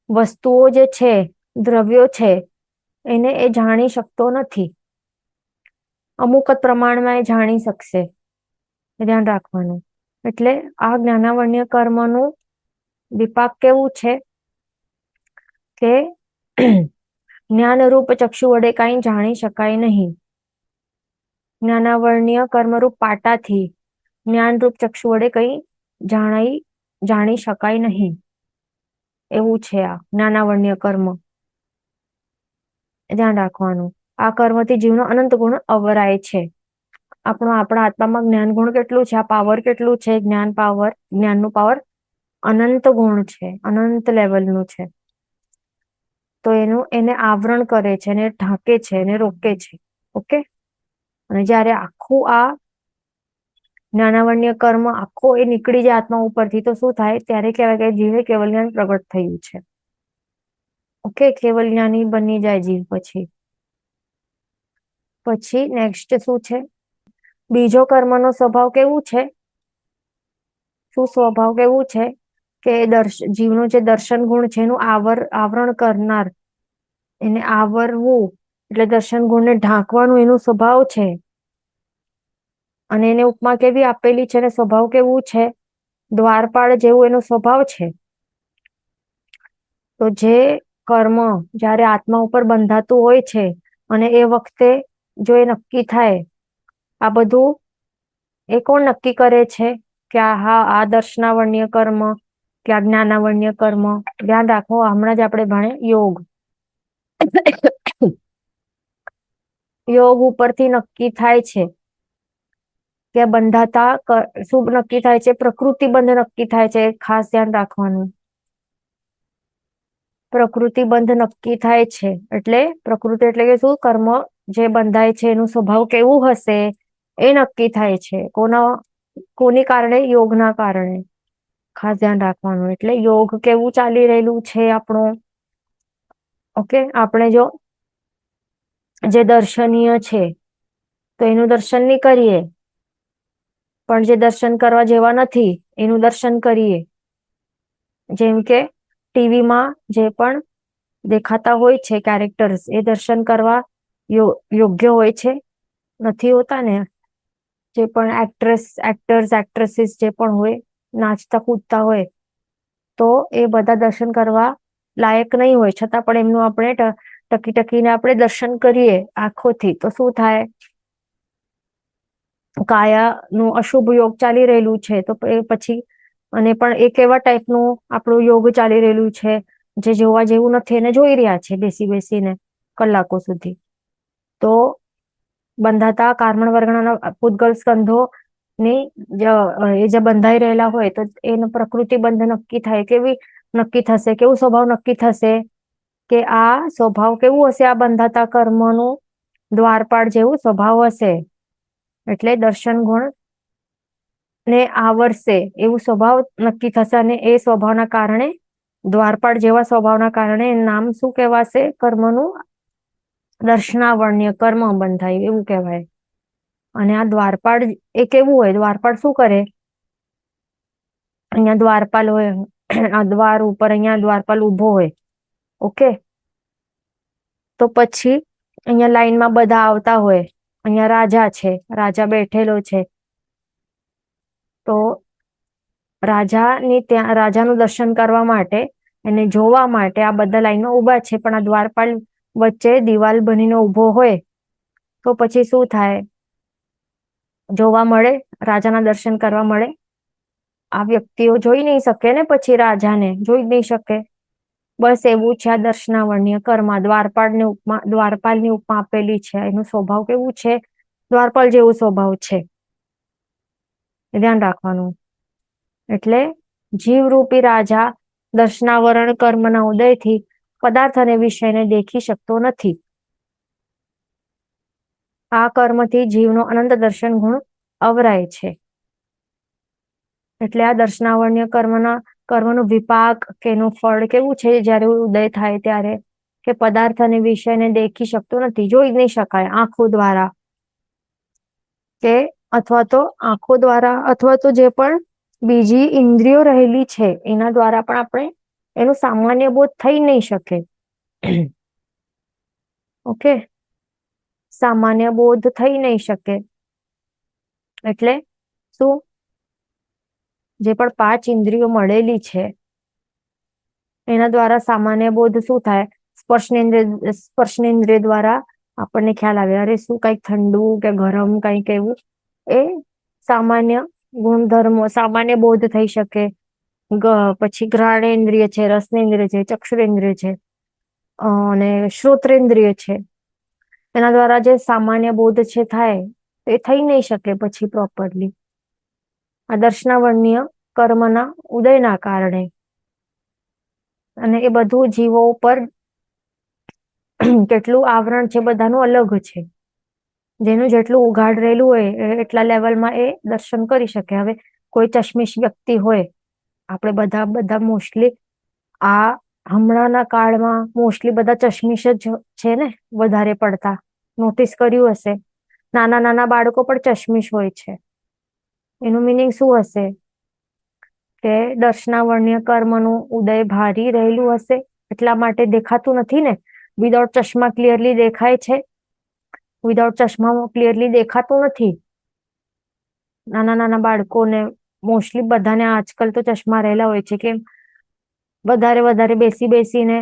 વસ્તુઓ જે છે, દ્રવ્યો છે, એને એ જાણી શકતો નથી. અમુક જ પ્રમાણમાં એ જાણી શકશે, ધ્યાન રાખવાનું. એટલે આ જ્ઞાનાવર્ણ્ય કર્મનું વિપાક કેવું છે કે જ્ઞાનરૂપ ચક્ષુ વડે કઈ જાણી શકાય નહીં. જ્ઞાનાવર્ણ્ય કર્મરૂપ પાટાથી જ્ઞાનરૂપ ચક્ષુ વડે કઈ જાણી શકાય નહીં. એવું છે આ જ્ઞાનાવર્ણ્ય કર્મ, ધ્યાન રાખવાનું. આ કર્મથી જીવનો અનંત ગુણ અવરાય છે. આપણા આત્મામાં જ્ઞાન ગુણ કેટલું છે, આ પાવર કેટલું છે, જ્ઞાનનું પાવર અનંત ગુણ છે, અનંત લેવલનું છે. તો એને આવરણ કરે છે, એને ઢાંકે છે, એને રોકે છે. ઓકે, અને જયારે આખું આ જ્ઞાનાવર્ણ્ય કર્મ આખો એ નીકળી જાય આત્મા ઉપરથી, તો શું થાય, ત્યારે કહેવાય કે જીવે કેવલ જ્ઞાન પ્રગટ થયું છે. ઓકે, કેવલ જ્ઞાની બની જાય જીવ. પછી નેક્સ્ટ શું છે, બીજો કર્મનો સ્વભાવ કેવું છે, શું સ્વભાવ કેવું છે કે જીવનું જે દર્શન ગુણ છે એનું આવરણ કરનાર, એને આવરવું, એટલે દર્શન ગુણને ઢાંકવાનું એનું સ્વભાવ છે. અને એને ઉપમા કેવી આપેલી છે, અને સ્વભાવ કેવું છે, દ્વારપાળ જેવું એનો સ્વભાવ છે. તો જે કર્મ જ્યારે આત્મા ઉપર બંધાતું હોય છે, અને એ વખતે જો એ નક્કી થાય, આ બધું એ કોણ નક્કી કરે છે કે આ દર્શનાવર્ણ્ય કર્મ કે આ જ્ઞાનાવર્ણ્ય કર્મ. ધ્યાન રાખો, હમણાં જ આપણે ભણે યોગ ઉપરથી નક્કી થાય છે કે બંધાતા શું નક્કી થાય છે, પ્રકૃતિ બંધ નક્કી થાય છે. ખાસ ધ્યાન રાખવાનું, પ્રકૃતિ બંધ નક્કી થાય છે. એટલે પ્રકૃતિ એટલે કે શું, કર્મ જે બંધાય છે એનું સ્વભાવ કેવું હશે એ નક્કી થાય છે. કોની કારણે, યોગના કારણે. ખાસ ધ્યાન રાખવાનું. એટલે યોગ કેવું ચાલી રહેલું છે આપણું. ઓકે, આપણે જો જે દર્શનીય છે તો એનું દર્શન નહીં કરીએ, પણ જે દર્શન કરવા જેવા નથી એનું દર્શન કરીએ. જેમ કે ટીવીમાં જે પણ દેખાતા હોય છે કેરેક્ટર્સ, એ દર્શન કરવા યોગ્ય હોય છે, નથી હોતા ને. જે પણ એક્ટર્સ એક્ટ્રેસીસ જે પણ હોય, નાચતા કૂદતા હોય, તો એ બધા દર્શન કરવા લાયક નહીં હોય, છતાં પણ એમનું આપણે ટકીને આપણે દર્શન કરીએ આંખોથી, તો શું થાય, કાયાનું અશુભ યોગ ચાલી રહેલું છે તો એ પછી અને પણ એક એવા ટાઈપનું આપણું યોગ ચાલી રહેલું છે જે જોવા જેવું નથી એને જોઈ રહ્યા છે બેસીને કલાકો સુધી, તો બંધાતા કાર્મણ વર્ગના પૂતગલ સ્કંધો ની એ જે બંધાઈ રહેલા હોય તો એનો પ્રકૃતિ બંધ નક્કી થાય, કેવી નક્કી થશે, કેવું સ્વભાવ નક્કી થશે કે આ સ્વભાવ કેવું હશે, આ બંધાતા કર્મનું દ્વારપાળ જેવું સ્વભાવ હશે, એટલે દર્શન ગુણ ને આવરશે એવું સ્વભાવ નક્કી થશે અને એ સ્વભાવના કારણે દ્વારપાળ જેવા સ્વભાવના કારણે નામ શું કહેવાશે? કર્મનું દર્શનાવર્ણ્ય કર્મ બંધાય એવું કહેવાય. અને આ દ્વારપાળ એ કેવું હોય? દ્વારપાળ શું કરે? અહીંયા દ્વારપાલ હોય, આ દ્વાર ઉપર અહીંયા દ્વારપાલ ઉભો હોય, ઓકે, તો પછી અહીંયા લાઈનમાં બધા આવતા હોય, અહીંયા રાજા છે, રાજા બેઠેલો છે, તો રાજાનું દર્શન કરવા માટે એને જોવા માટે આ બધા લાઈનમાં ઉભા છે, પણ આ દ્વારપાલ વચ્ચે દિવાલ બનીને ઉભો હોય તો પછી શું થાય? જોવા મળે, રાજાના દર્શન કરવા મળે. આ વ્યક્તિઓ જોઈ નહીં શકે ને, પછી રાજાને જોઈ નહીં શકે. બસ એવું છે આ દર્શનાવર્ણ્ય કર્મ. દ્વારપાલની ઉપમા આપેલી છે. એનો સ્વભાવ કેવું છે? દ્વારપાલ જેવું સ્વભાવ છે, ધ્યાન રાખવાનું. એટલે જીવરૂપી રાજા દર્શનાવરણ કર્મના ઉદયથી પદાર્થ અને વિષયને દેખી શકતો નથી. આ કર્મથી જીવનો અનંત દર્શન ગુણ અવરાય છે. એટલે આ દર્શનાવર્ણ્ય કર્મનું વિપાક કે એનું ફળ કેવું છે? જયારે ઉદય થાય ત્યારે કે પદાર્થ અને વિષયને દેખી શકતો નથી, જોઈ નહીં શકાય આંખો દ્વારા, કે અથવા તો આંખો દ્વારા અથવા તો જે પણ બીજી ઇન્દ્રિયો રહેલી છે એના દ્વારા પણ આપણે એનું સામાન્ય બોધ થઈ નહીં શકે. ઓકે, સામાન્ય બોધ થઈ નહીં શકે. એટલે શું? જે પણ 5 ઇન્દ્રિયો મળેલી છે એના દ્વારા સામાન્ય બોધ શું થાય? સ્પર્શનેન્દ્રિય દ્વારા આપણને ખ્યાલ આવે, અરે શું કઈક ઠંડુ કે ગરમ કઈક એવું, એ સામાન્ય ગુણધર્મો, સામાન્ય બોધ થઈ શકે. પછી ઘ્રાણેન્દ્રિય છે, રસનેન્દ્રિય છે, ચક્ષુરેન્દ્રિય છે અને શ્રોત્રેન્દ્રિય છે. એના દ્વારા જે સામાન્ય બોધ છે થાય એ થઈ નહીં શકે પછી પ્રોપરલી આ દર્શનાવર્ણ્ય કર્મના ઉદયના કારણે. અને એ બધું જીવો ઉપર કેટલું આવરણ છે બધાનું અલગ છે. જેનું જેટલું ઉઘાડ રહેલું હોય એટલા લેવલમાં એ દર્શન કરી શકે. હવે કોઈ ચશ્મીશ વ્યક્તિ હોય, આપણે બધા મોસ્ટલી આ હમણાંના કાળમાં મોસ્ટલી બધા ચશ્મીશ જ છે ને વધારે પડતા, નોટિસ કર્યું હશે. નાના બાળકો પણ ચશ્મીશ હોય છે. એનું મિનિંગ શું હશે? કે દર્શનાવર્ણ્ય કર્મનું ઉદય ભારી રહેલું હશે, એટલા માટે દેખાતું નથી ને. વિદાઉટ ચશ્મા ક્લિયરલી દેખાય છે, વિદાઉટ ચશ્મા ક્લિયરલી દેખાતું નથી. નાના બાળકોને મોસ્ટલી બધાને આજકાલ તો ચશ્મા રહેલા હોય છે, કે વધારે બેસીને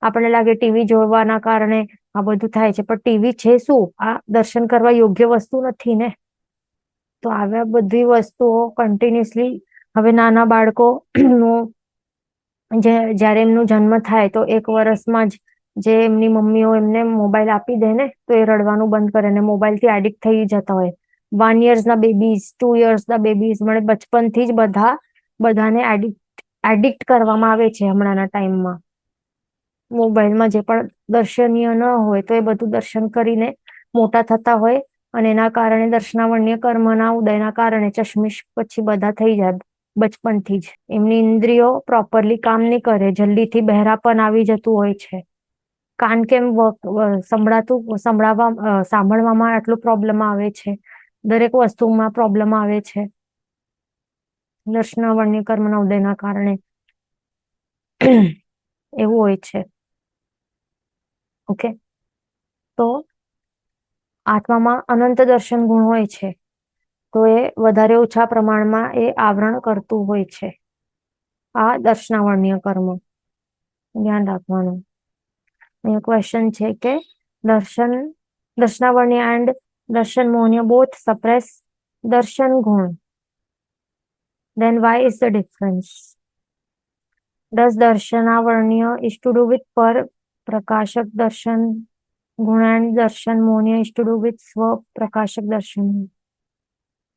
આપણને લાગે ટીવી જોવાના કારણે આ બધું થાય છે, પણ ટીવી છે શું? આ દર્શન કરવા યોગ્ય વસ્તુ નથી ને. તો આવા બધી વસ્તુઓ કન્ટિન્યુઅસલી, હવે નાના બાળકો નું જયારે એમનો જન્મ થાય તો 1 વર્ષમાં જ જે એમની મમ્મીઓ એમને મોબાઈલ આપી દે ને, તો એ રડવાનું બંધ કરે ને મોબાઈલથી એડિક્ટ થઈ જતા હોય. 1 યર્સના બેબીઝ, 2 યર્સના બેબીઝ, મને બચપનથી જ બધાને એડિક્ટ કરવામાં આવે છે હમણાંના ટાઈમમાં. મોબાઈલમાં જે પણ દર્શનીય ન હોય તો એ બધું દર્શન કરીને મોટા થતા હોય, અને એના કારણે દર્શનાવર્ણ્ય કર્મના ઉદયના કારણે ચશ્મીશ પછી બધા થઈ જાય બચપનથી જ. એમની ઇન્દ્રિયો પ્રોપરલી કામ નહીં કરે, જલ્દીથી બહેરાપન આવી જતું હોય છે. કાન કેમ સાંભળવામાં આટલો પ્રોબ્લેમ આવે છે, દરેક વસ્તુમાં પ્રોબ્લેમ આવે છે દર્શનાવર્ણ્ય કર્મના ઉદયના કારણે. એવું હોય છે. ઓકે, તો આત્મામાં અનંત દર્શન ગુણ હોય છે, તો એ વધારે ઓછા પ્રમાણમાં એ આવરણ કરતું હોય છે આ દર્શનાવર્ણ્ય કર્મ. ધ્યાન રાખવાનું. અહીંયા ક્વેશ્ચન છે કે દર્શનાવર્ણ્ય એન્ડ દર્શન મોહનીય both suppress દર્શન ગુણ. Then why is the difference? Does દર્શનાવર્ણ્ય is to do with પર પ્રકાશક દર્શન ગુણ and દર્શન મોહનીય is to do with સ્વ પ્રકાશક દર્શન.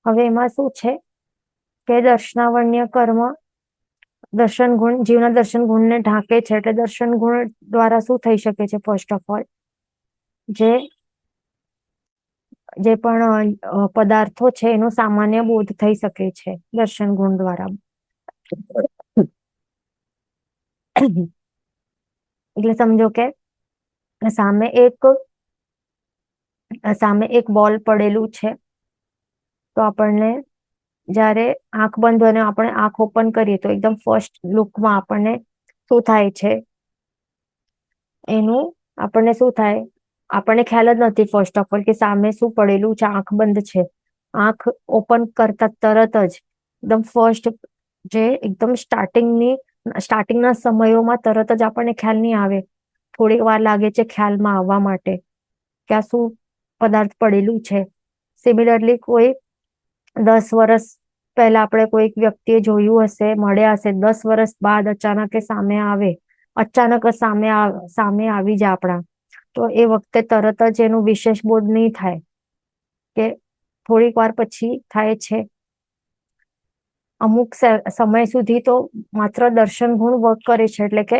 હવે એમાં શું છે કે દર્શનાવર્ણ્ય કર્મ દર્શન ગુણ જીવના દર્શન ગુણને ઢાંકે છે, એટલે દર્શન ગુણ દ્વારા શું થઈ શકે છે? ફર્સ્ટ ઓફ ઓલ જે પણ પદાર્થો છે એનો સામાન્ય બોધ થઈ શકે છે દર્શન ગુણ દ્વારા. એટલે સમજો કે સામે એક બોલ પડેલું છે, તો આપણને જ્યારે આંખ બંધ હોય અને આપણે આંખ ઓપન કરીએ તો એકદમ ફર્સ્ટ લુકમાં આપણને શું થાય છે? એનું આપણને શું થાય? આપણને ખ્યાલ જ નથી ફર્સ્ટ ઓફ ઓલ કે સામે શું પડેલું છે, આંખ બંધ છે. આંખ ઓપન કરતા તરત જ એકદમ ફર્સ્ટ જે એકદમ સ્ટાર્ટિંગના સમયોમાં તરત જ આપણને ખ્યાલ નહીં આવે, થોડીક વાર લાગે છે ખ્યાલમાં આવવા માટે કે આ શું પદાર્થ પડેલું છે. સિમિલરલી કોઈ 10 વર્ષ પહેલા આપણે કોઈક વ્યક્તિએ જોયું હશે, મળ્યા હશે, 10 વર્ષ બાદ અચાનક સામે આવી જાય આપણા, તો એ વખતે તરત જ એનું વિશેષ બોધ નહીં થાય, કે થોડીક વાર પછી થાય છે. અમુક સમય સુધી તો માત્ર દર્શન ગુણ વર્ક કરે છે, એટલે કે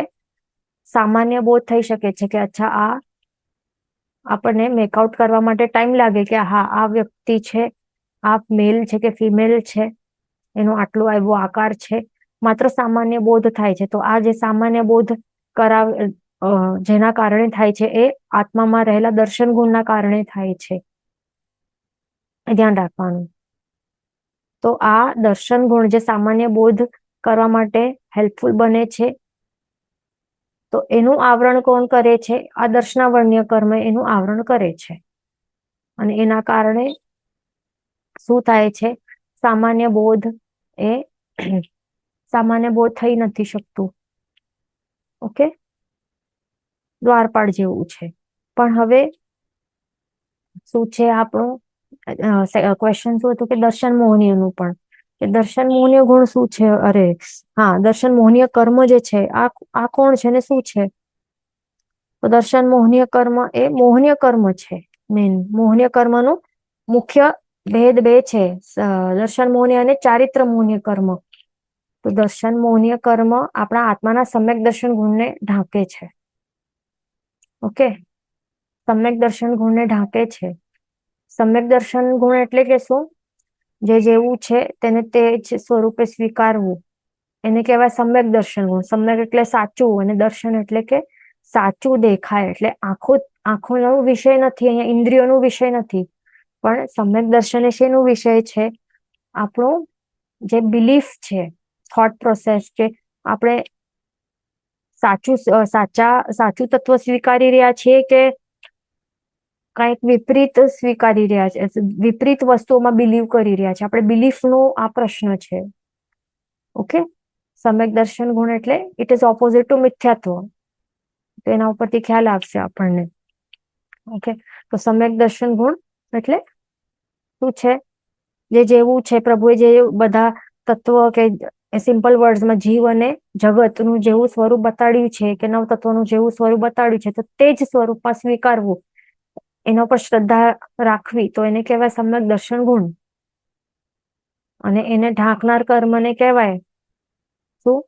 સામાન્ય બોધ થઈ શકે છે કે અચ્છા આ આપણને મેકઆઉટ કરવા માટે ટાઈમ લાગે કે હા આ વ્યક્તિ છે, આ મેલ છે કે ફિમેલ છે, એનો આટલો એવો આકાર છે, માત્ર સામાન્ય બોધ થાય છે. તો આ જે સામાન્ય બોધ જેના કારણે થાય છે એ આત્મામાં રહેલા દર્શન ગુણના કારણે થાય છે, ધ્યાન રાખવાનું. તો આ દર્શન ગુણ જે સામાન્ય બોધ કરવા માટે હેલ્પફુલ બને છે, તો એનું આવરણ કોણ કરે છે? આ દર્શનાવર્ણ્ય કર્મ એનું આવરણ કરે છે, અને એના કારણે શું થાય છે? સામાન્ય બોધ થઈ નથી શકતું. ઓકે, દ્વારપાળ જેવું છે. પણ હવે શું છે આપણું ક્વેશ્ચન શું હતું કે દર્શન મોહનીયનું પણ, કે દર્શન મોહનીય ગુણ શું છે? દર્શન મોહનીય કર્મ જે છે આ કોણ છે ને શું છે? તો દર્શન મોહનીય કર્મ એ મોહનીય કર્મ છે. મેન મોહનીય કર્મનું મુખ્ય ભેદ બે છે, દર્શન મોહનીય અને ચારિત્ર મોહનીય કર્મ. તો દર્શન મોહનીય કર્મ આપણા આત્માના સમ્યક દર્શન ગુણને ઢાંકે છે. ઓકે, સમ્યક દર્શન ગુણને ઢાંકે છે. સમ્યક દર્શન ગુણ એટલે કે શું? જે જેવું છે તેને તે જ સ્વરૂપે સ્વીકારવું, એને કહેવાય સમ્યક દર્શન ગુણ. સમ્યક એટલે સાચું, અને દર્શન એટલે કે સાચું દેખાય. એટલે આંખોનો વિષય નથી, અહીંયા ઇન્દ્રિયોનો વિષય નથી, પણ સમ્યક દર્શન એ શેનો વિષય છે? આપણું જે બિલીફ છે, થોટ પ્રોસેસ, કે આપણે સાચું તત્વ સ્વીકારી રહ્યા છીએ કે કંઈક વિપરીત સ્વીકારી રહ્યા છે, વિપરીત વસ્તુઓમાં બિલીવ કરી રહ્યા છે. આપણે બિલીફનો આ પ્રશ્ન છે. ઓકે, સમ્યક દર્શન ગુણ એટલે ઇટ ઇઝ ઓપોઝિટ ટુ મિથ્યાત્વ. તો એના ઉપરથી ખ્યાલ આવશે આપણને. ઓકે, તો સમ્યક દર્શન ગુણ એટલે શું છે? જે જેવું છે પ્રભુએ જે બધા તત્વ કે સિમ્પલ વર્ડ્સમાં જીવ અને જગતનું જેવું સ્વરૂપ બતાડ્યું છે, કે નવ તત્વનું જેવું સ્વરૂપ બતાડ્યું છે, તો તે જ સ્વરૂપમાં સ્વીકારવું, એના પર શ્રદ્ધા રાખવી, તો એને કહેવાય સમ્યક દર્શન ગુણ. અને એને ઢાંકનાર કર્મને કહેવાય શું?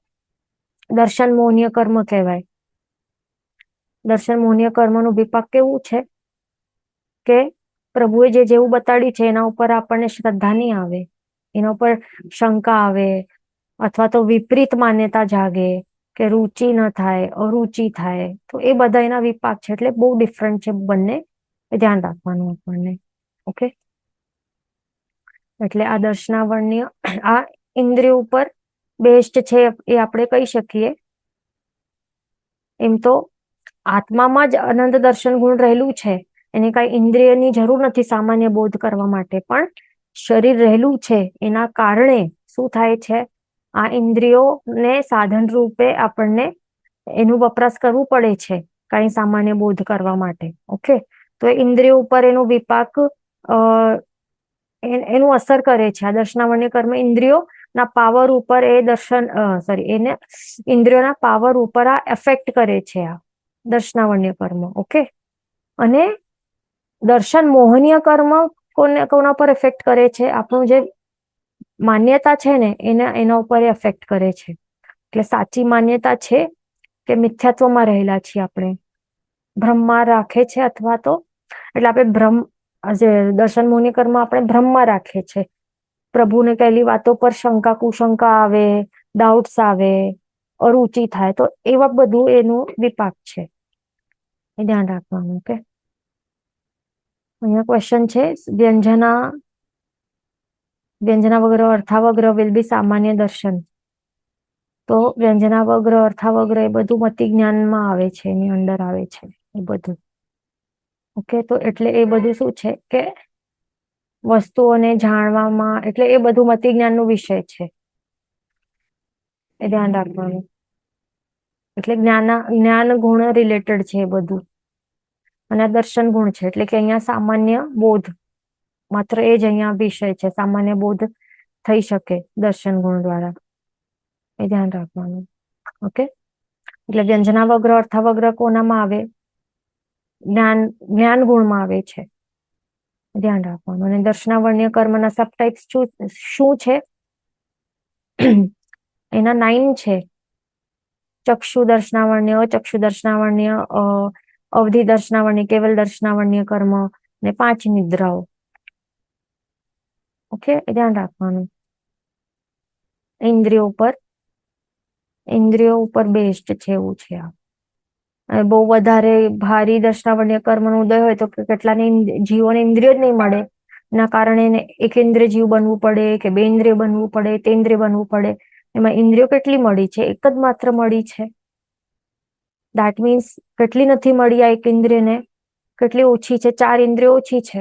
દર્શન મોહનીય કર્મ કહેવાય. દર્શન મોહનીય કર્મનું વિપાક કેવું છે કે પ્રભુએ જે જેવું બતાડ્યું છે એના ઉપર આપણને શ્રદ્ધા નહીં આવે, એના ઉપર શંકા આવે, અથવા તો વિપરીત માન્યતા જાગે, કે રુચિ ન થાય, અરુચિ થાય. તો એ બધા એના વિપાક છે. એટલે બહુ ડિફરન્ટ છે બંને, ધ્યાન રાખવાનું આપણને. ઓકે, એટલે આ દર્શનાવર્ણ્ય આ ઇન્દ્રિયો ઉપર બેસ્ટ છે એ આપણે કહી શકીએ. એમ તો આત્મામાં જ અનંત દર્શન ગુણ રહેલું છે, એને કઈ ઇન્દ્રિયની જરૂર નથી સામાન્ય બોધ કરવા માટે, પણ શરીર રહેલું છે એના કારણે શું થાય છે? આ ઇન્દ્રિયોને સાધન રૂપે આપણને એનું વપરાશ કરવું પડે છે કઈ સામાન્ય બોધ કરવા માટે. ઓકે, તો ઇન્દ્રિયો ઉપર એનું વિપાક એનું અસર કરે છે. આ દર્શનાવર્ણ્ય કર્મ ઇન્દ્રિયોના પાવર ઉપર એને ઇન્દ્રિયોના પાવર ઉપર આ એફેક્ટ કરે છે, આ દર્શનાવર્ણ્ય કર્મ. ઓકે. અને દર્શન મોહનીય કર્મ કોના પર એફેક્ટ કરે છે? આપણું જે માન્યતા છે ને એના ઉપર એફેક્ટ કરે છે. એટલે સાચી માન્યતા છે કે મિથ્યાત્વમાં રહેલા છીએ આપણે, ભ્રમમાં રાખે છે, અથવા તો એટલે આપણે દર્શન મોહની કર્મ આપણે ભ્રમમાં રાખે છે. પ્રભુને કહેલી વાતો પર કુશંકા આવે, ડાઉટ્સ આવે, અરુચિ થાય, તો એવા બધું એનું વિપાક છે, એ ધ્યાન રાખવાનું. ઓકે. અહીંયા ક્વેશ્ચન છે, વ્યંજના વગર અર્થાવગ્રહ વિલ બી સામાન્ય દર્શન. તો વ્યંજનાવગ્ર અર્થાવગ્ર એ બધું મતિ જ્ઞાનમાં આવે છે, એની અંદર આવે છે એ બધું. ઓકે. તો એટલે એ બધું શું છે કે વસ્તુઓને જાણવામાં, એટલે એ બધું મતિ જ્ઞાનનો વિષય છે, એ ધ્યાન રાખવાનું. એટલે જ્ઞાન ગુણ રિલેટેડ છે એ બધું. અને દર્શન ગુણ છે, એટલે કે અહીંયા સામાન્ય બોધ, માત્ર એ જ અહીંયા વિષય છે, સામાન્ય બોધ થઈ શકે દર્શન ગુણ દ્વારા, એ ધ્યાન રાખવાનું. ઓકે. એટલે વ્યંજનાવગ્ર અર્થાવગ્ર કોનામાં આવે? જ્ઞાન ગુણમાં આવે છે, ધ્યાન રાખવાનું. અને દર્શનાવર્ણ્ય કર્મના સબ ટાઈપ્સ શું છે? એના 9 છે. ચક્ષુ દર્શનાવર્ણ્ય, અચક્ષુ દર્શનાવર્ણ્ય, અવધિ દર્શનાવર્ણ્ય, કેવલ દર્શનાવર્ણ્ય કર્મ, ને 5 નિદ્રાઓ. ઓકે. એ ધ્યાન રાખવાનું. ઇન્દ્રિયો ઉપર બેસ્ટ છે એવું છે આ. બહુ વધારે ભારી દર્શનાવર્ણ્ય કર્મનો ઉદય હોય તો કેટલાને જીવોને ઇન્દ્રિય જ નહીં મળે, એના કારણે એને એક ઇન્દ્રિય જીવ બનવું પડે, કે 2 ઇન્દ્રિય બનવું પડે, 3 ઇન્દ્રિય બનવું પડે. એમાં ઇન્દ્રિયો કેટલી મળી છે? એક જ માત્ર મળી છે. દેટ મીન્સ કેટલી નથી મળી આ એક ઇન્દ્રિયને? કેટલી ઓછી છે? 4 ઇન્દ્રિયો ઓછી છે.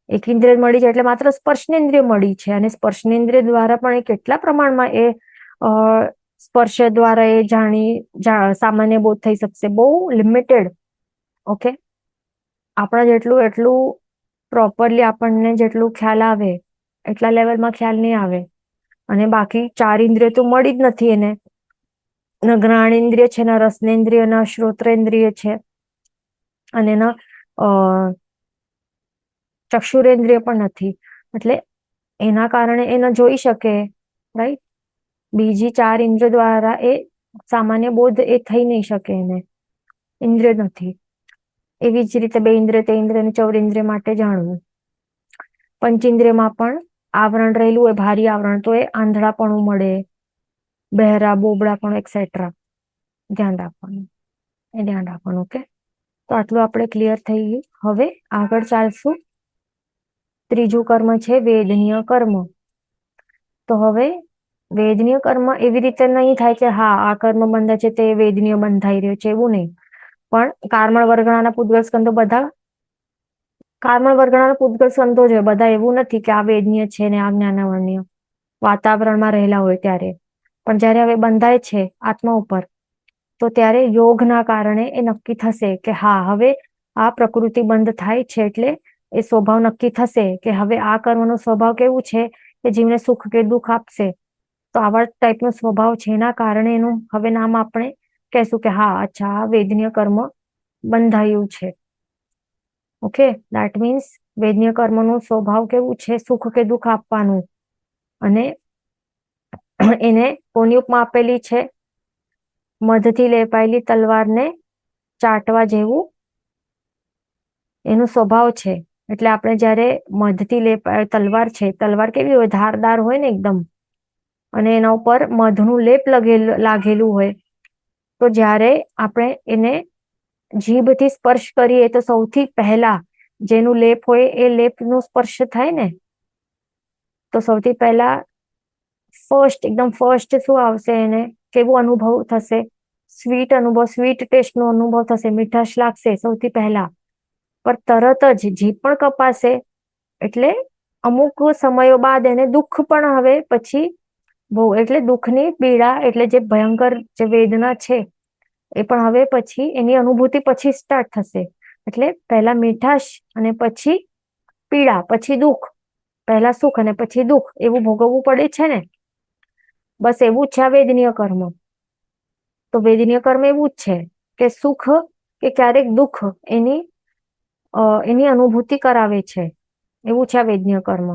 એક ઇન્દ્રિય મળી છે એટલે માત્ર સ્પર્શનેન્દ્રિય મળી છે, અને સ્પર્શનેન્દ્રિય દ્વારા પણ એ કેટલા પ્રમાણમાં એ સ્પર્શ દ્વારા એ સામાન્ય બોધ થઈ શકશે? બહુ લિમિટેડ. ઓકે. આપણા એટલું પ્રોપરલી આપણને જેટલું ખ્યાલ આવે એટલા લેવલમાં ખ્યાલ નહીં આવે. અને બાકી 4 ઇન્દ્રિય તો મળી જ નથી એને. ન ઘ્રાણેન્દ્રિય છે, ન રસનેન્દ્રિય, ન શ્રોત્રેન્દ્રિય છે, અને એના ચક્ષુરેન્દ્રિય પણ નથી. એટલે એના કારણે એ ન જોઈ શકે, રાઈટ? બીજી 4 ઇન્દ્રિય દ્વારા એ સામાન્ય બોધ એ થઈ નહીં શકે, એને ઇન્દ્રિય નથી. એવી જ રીતે 2 ઇન્દ્રિય, 3 ઇન્દ્રિય અને 4 ઇન્દ્રિય માટે જાણવું. પંચેન્દ્રિયમાં પણ આવરણ રહેલું હોય, ભારી આવરણ, તો એ આંધળાપણું મળે, બહેરા, બોબડાપણું, એક્સેટ્રા. ધ્યાન રાખવાનું. ઓકે. તો આટલું આપણે ક્લિયર થઈ ગયું. હવે આગળ ચાલશું. ત્રીજું કર્મ છે વેદનીય કર્મ. તો હવે વેદનીય કર્મ એવી રીતે નહીં થાય કે હા આ કર્મ બંધ છે તે વેદનીય બંધાઈ રહ્યો છે, એવું નહીં. પણ કાર્મણ વર્ગણાના પૂતગલ સ્કંદો બધા જ હોય, બધા એવું નથી કે આ વેદનીય છે ને આ જ્ઞાનાવર્ણ્ય. વાતાવરણમાં રહેલા હોય ત્યારે. પણ જ્યારે હવે બંધાય છે આત્મા ઉપર, તો ત્યારે યોગના કારણે એ નક્કી થશે કે હા હવે આ પ્રકૃતિ બંધ થાય છે, એટલે એ સ્વભાવ નક્કી થશે કે હવે આ કર્મનો સ્વભાવ કેવું છે કે જીવને સુખ કે દુઃખ આપશે. તો આવા ટાઈપનો સ્વભાવ છે, એના કારણે એનું હવે નામ આપણે કહેશું કે હા અચ્છા આ વેદનીય કર્મ બંધાયું છે. ઓકે. દેટ મીન્સ વેદનીય કર્મનો સ્વભાવ કેવું છે? સુખ કે દુઃખ આપવાનું. અને એને કોની ઉપમા આપેલી છે? મધથી લેપાયેલી તલવારને ચાટવા જેવું એનો સ્વભાવ છે. એટલે આપણે જ્યારે મધથી તલવાર છે, તલવાર કેવી હોય? ધારદાર હોય ને એકદમ, અને એના ઉપર મધનું લેપ લાગેલું હોય. તો જ્યારે આપણે એને જીભથી સ્પર્શ કરીએ તો સૌથી પહેલા જેનું લેપ હોય એ લેપનો સ્પર્શ થાય ને, તો સૌથી પહેલા એકદમ ફર્સ્ટ શું આવશે? એને કેવો અનુભવ થશે? સ્વીટ ટેસ્ટનો અનુભવ થશે, મીઠાશ લાગશે સૌથી પહેલા. પર તરત જ જીભ પણ કપાશે, એટલે અમુક સમયો બાદ એને દુઃખ પણ હવે પછી એટલે દુઃખની પીડા, એટલે જે ભયંકર જે વેદના છે એ પણ હવે પછી એની અનુભૂતિ પછી સ્ટાર્ટ થશે. એટલે પહેલા મીઠાશ અને પછી પીડા પછી દુઃખ, પહેલા સુખ અને પછી દુઃખ, એવું ભોગવવું પડે છે ને. બસ એવું જ છે આ વેદનીય કર્મ. તો વેદનીય કર્મ એવું જ છે કે સુખ કે ક્યારેક દુઃખ એની અનુભૂતિ કરાવે છે, એવું છે આ વેદનીય કર્મ.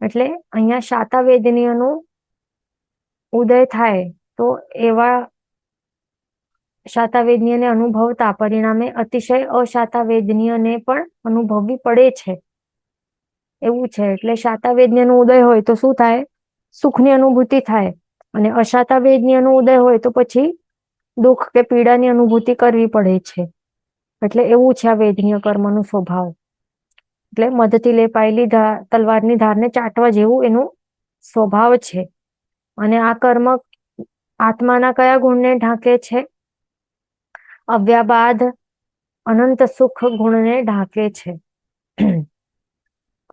એટલે અહીંયા શાતા વેદનીયનું ઉદય થાય તો એવા શાતા વેદનીયને અનુભવતા પરિણામે અતિશય અશાતા વેદનીયને પણ અનુભવવી પડે છે, એવું છે. એટલે શાતા વેદનીયનો ઉદય હોય તો શું થાય? સુખની અનુભૂતિ થાય. અને અશાતા વેદનીયનો ઉદય હોય તો પછી દુઃખ કે પીડાની અનુભૂતિ કરવી પડે છે. એટલે એવું છે આ વેદનીય કર્મનો સ્વભાવ. એટલે મધથી લેપાયેલી તલવારની ધારને ચાટવા જેવું એનું સ્વભાવ છે. અને આ કર્મ આત્માના કયા ગુણને ઢાંકે છે? અવ્યાબાદ અનંત સુખ ગુણને ઢાંકે છે.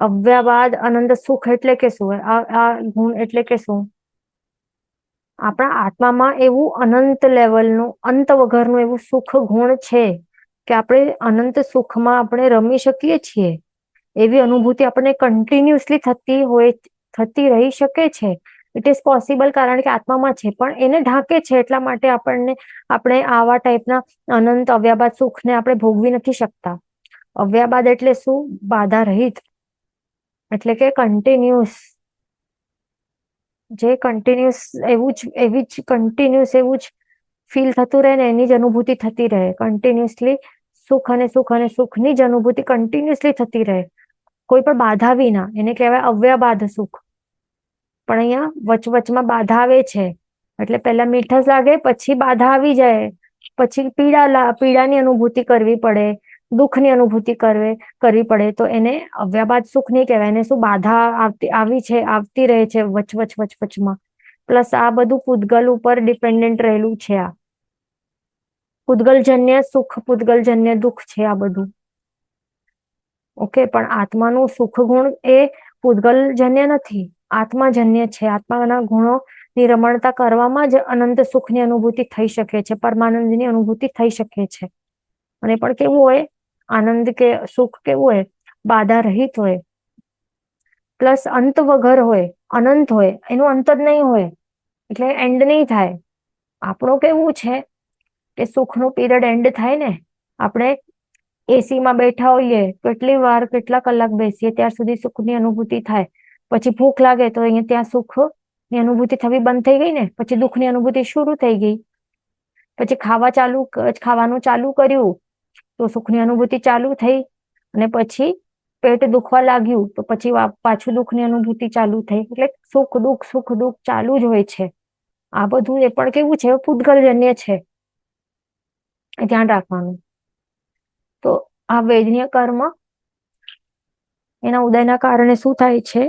અવ્યાબાદ અનંત સુખ એટલે કે શું? આ ગુણ એટલે કે શું? આપણા આત્મામાં એવું અનંત લેવલનું, અંત વગરનું એવું સુખ ગુણ છે કે આપણે અનંત સુખમાં આપણે રમી શકીએ છીએ. એવી અનુભૂતિ આપણને કન્ટિન્યુઅસલી થતી રહી શકે છે. ઇટ ઇઝ પોસિબલ, કારણ કે આત્મામાં છે. પણ એને ઢાંકે છે એટલા માટે આપણે આવા ટાઈપના અનંત અવ્યાબાદ સુખને આપણે ભોગવી નથી શકતા. અવ્યાબાદ એટલે શું? બાધા રહિત, એટલે કે કન્ટિન્યુઅસ. જે કન્ટિન્યુઅસ એવી જ કન્ટિન્યુઅસ એવું જ ફીલ થતું રહે ને, એની જ અનુભૂતિ થતી રહે કન્ટિન્યુઅસલી. સુખ અને સુખ અને સુખની જ અનુભૂતિ કન્ટિન્યુઅસલી થતી રહે, કોઈ પણ બાધા વિના. એને કહેવાય અવ્યાબાદ સુખ. પણ અહીંયા વચવચમાં બાધા આવે છે, એટલે પહેલા મીઠાશ લાગે, પછી બાધા આવી જાય, પછી પીડાની અનુભૂતિ કરવી પડે, દુઃખની અનુભૂતિ કરવી પડે, તો એને અવ્યાબાદ સુખ નહીં કહેવાય. એને શું? બાધા આવતી રહે છે વચવચમાં. પ્લસ આ બધું પૂતગલ ઉપર ડિપેન્ડન્ટ રહેલું છે. આ પૂતગલજન્ય સુખ, પૂતગલજન્ય દુઃખ છે આ બધું. ઓકે, પણ આત્માનું સુખ ગુણ એ પૂતગલજન્ય નથી, આત્માજન્ય છે. આત્માના ગુણો ની રમણતા કરવામાં જ અનંત સુખની અનુભૂતિ થઈ શકે છે, પરમાનંદની અનુભૂતિ થઈ શકે છે. અને પણ કેવું હોય? આનંદ કે સુખ કેવું હોય? બાધા રહિત હોય, પ્લસ અંત વગર હોય, અનંત હોય, એનું અંત જ નહીં હોય, એટલે એન્ડ નહીં થાય. આપણું કેવું છે કે સુખનું પીરિયડ એન્ડ થાય ને, આપણે એસીમાં બેઠા હોઈએ, કેટલી વાર કેટલા કલાક બેસીએ, ત્યાર સુધી સુખની અનુભૂતિ થાય. પછી ભૂખ લાગે તો અહીંયા ત્યાં સુખની અનુભૂતિ થવી બંધ થઈ ગઈ ને, પછી દુઃખની અનુભૂતિ શરૂ થઈ ગઈ. પછી ખાવાનું ચાલુ કર્યું તો સુખની અનુભૂતિ ચાલુ થઈ, અને પછી પેટ દુખવા લાગ્યું તો પછી પાછું દુઃખની અનુભૂતિ ચાલુ થઈ. એટલે સુખ દુઃખ ચાલુ જ હોય છે. આ બધું એ પણ કેવું છે? પૂતગલજન્ય છે, એ ધ્યાન રાખવાનું. તો આ વેદનીય કર્મ એના ઉદયના કારણે શું થાય છે?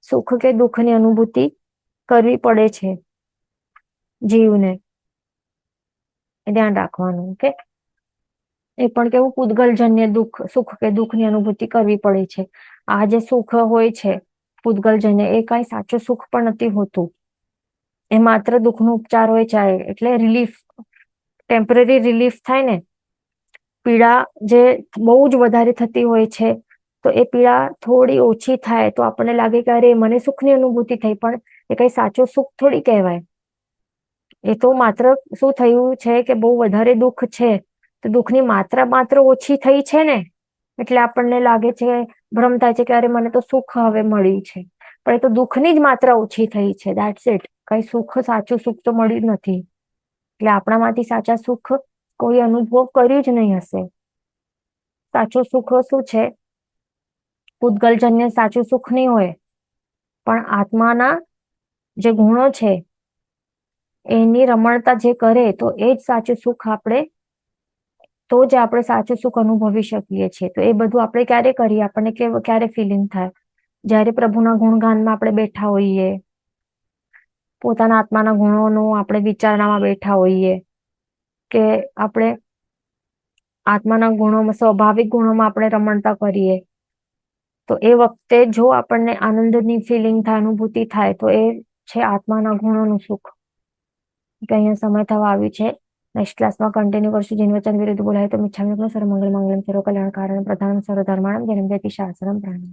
સુખ કે દુઃખની અનુભૂતિ કરવી પડે છે જીવને, એ ધ્યાન રાખવાનું. ઓકે, એ પણ કેવું? પૂતગલજન્ય સુખ કે દુઃખની અનુભૂતિ કરવી પડે છે. આ જે સુખ હોય છે પૂતગલજન્ય, એ કઈ સાચું સુખ પણ નથી હોતું. એ માત્ર દુઃખનો ઉપચાર હોય છે. એટલે રિલીફ, ટેમ્પરરી રિલીફ થાય ને. પીડા જે બહુ જ વધારે થતી હોય છે, તો એ પીડા થોડી ઓછી થાય તો આપણને લાગે કે અરે મને સુખની અનુભૂતિ થઈ, પણ એ કઈ સાચું સુખ થોડી કહેવાય. એ તો માત્ર શું થયું છે કે બહુ વધારે દુઃખ છે, તો દુઃખની માત્રા માત્ર ઓછી થઈ છે ને, એટલે આપણને લાગે છે, ભ્રમ થાય છે કે અરે મને તો સુખ હવે મળ્યું છે. પણ એ તો દુઃખની જ માત્રા ઓછી થઈ છે, દેટ્સ ઇટ. કઈ સાચું સુખ તો મળ્યું નથી. એટલે આપણામાંથી સાચા સુખ કોઈ અનુભવ કર્યું જ નહીં હશે. સાચું સુખ શું છે? પૂતગલજન્ય સાચું સુખ નહીં હોય, પણ આત્માના જે ગુણો છે એની રમણતા જે કરે, તો એ જ સાચું સુખ તો જ આપણે સાચું સુખ અનુભવી શકીએ છીએ. તો એ બધું આપણે ક્યારે કરીએ? આપણને ક્યારે ફિલિંગ થાય? જ્યારે પ્રભુના ગુણગાનમાં આપણે બેઠા હોઈએ, પોતાના આત્માના ગુણોનું આપણે વિચારણામાં બેઠા હોઈએ, કે આપણે આત્માના ગુણોમાં, સ્વાભાવિક ગુણોમાં આપણે રમણતા કરીએ, તો એ વખતે જો આપણને આનંદની ફિલિંગ થાય, અનુભૂતિ થાય, તો એ છે આત્માના ગુણોનું સુખ. કે અહીંયા સમય થવા આવ્યું છે. નેક્સ્ટ ક્લાસમાં કન્ટિન્યુ કરશું. જેન વચન વિરુદ્ધ બોલાય તો મિચ્છામિ સર્વ મંગલ મંગલમ સર્વ કલ્યાણ કારણ પ્રધાનમ સર્વ ધર્માણમ જન્મ જયતિ શાસનમ પ્રાણમ.